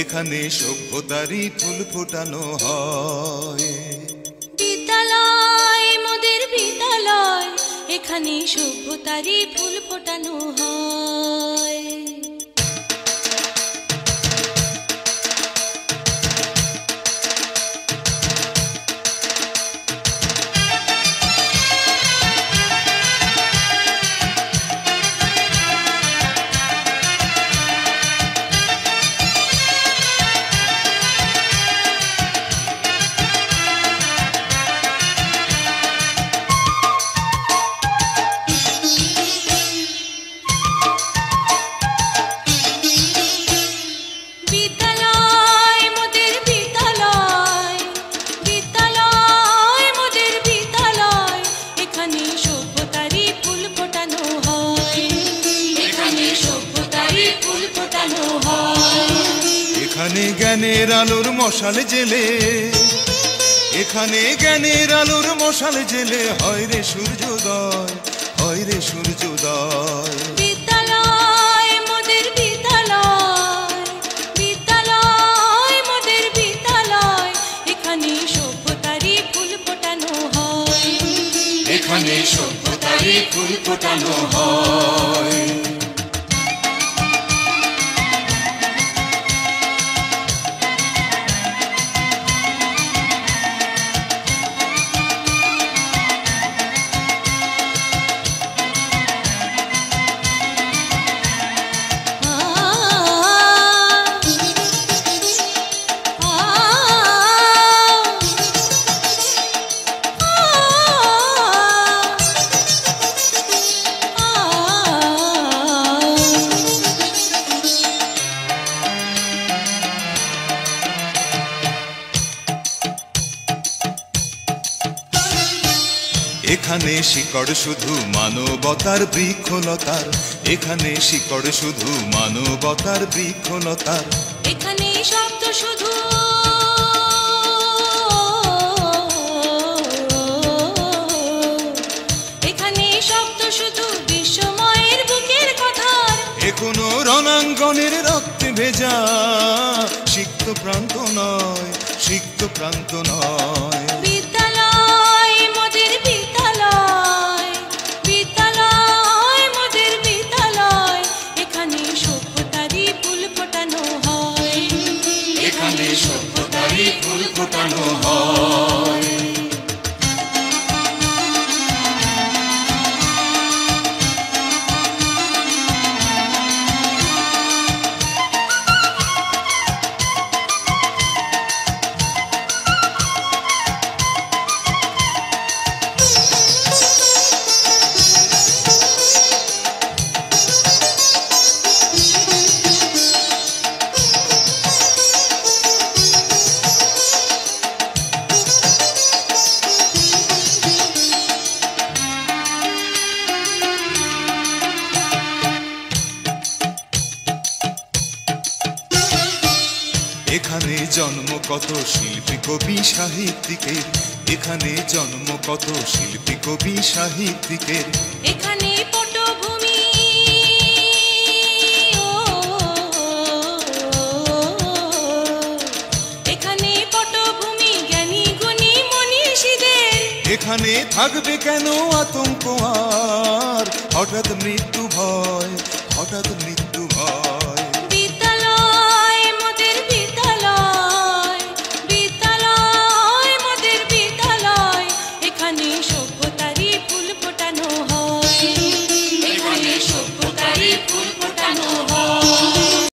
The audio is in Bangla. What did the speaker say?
এখানে সভ্যতারই ফুল ফোটানো হয়। বিদ্যালয় মোদের বিদ্যালয়, এখানে সভ্যতারই ফুল ফোটানো হয়। এখানে জ্ঞানের আলোর মশাল জেলে, এখানে জ্ঞানের আলোর মশাল জেলে হয় রে সূর্যোদয়, হয় রে সূর্যোদয়। বিদ্যালয় মোদের বিদ্যালয়, বিদ্যালয় মোদের বিদ্যালয়, এখানে সভ্যতারই ফুল ফোটানো হয়। এখানে সভ্যতারই ফুল ফোটানো হয়। এখানে শিকড় শুধু মানবতার বৃক্ষলতার, এখানে শিকড় শুধু মানবতার বৃক্ষলতার। এখানে শব্দ শুধু এখানে শব্দ শুধু বিশ্বময়ের বুকের কথার। এ কোনো রণাঙ্গনের রক্তে ভেজা সিক্ত প্রান্ত নয়, সিক্ত প্রান্ত নয়। বিদ্যালয় মোদের বিদ্যালয়, বিদ্যালয় মোদের বিদ্যালয়, এখানে সভ্যতারই ফুল ফোটানো হয়। এখানে সভ্যতারই ফুল ফোটানো হয়। এখানে জন্ম কত শিল্পী কবি সাহিত্যিকের, এখানে জন্ম কত শিল্পী কবি সাহিত্যিকের। এখানে পটভূমি এখানে পটভূমি জ্ঞানী গুণী মনীষীদের। এখানে থাকবে কেন আতঙ্ক আর হঠাৎ মৃত্যু ভয়, হঠাৎ মৃত্যু ভয়।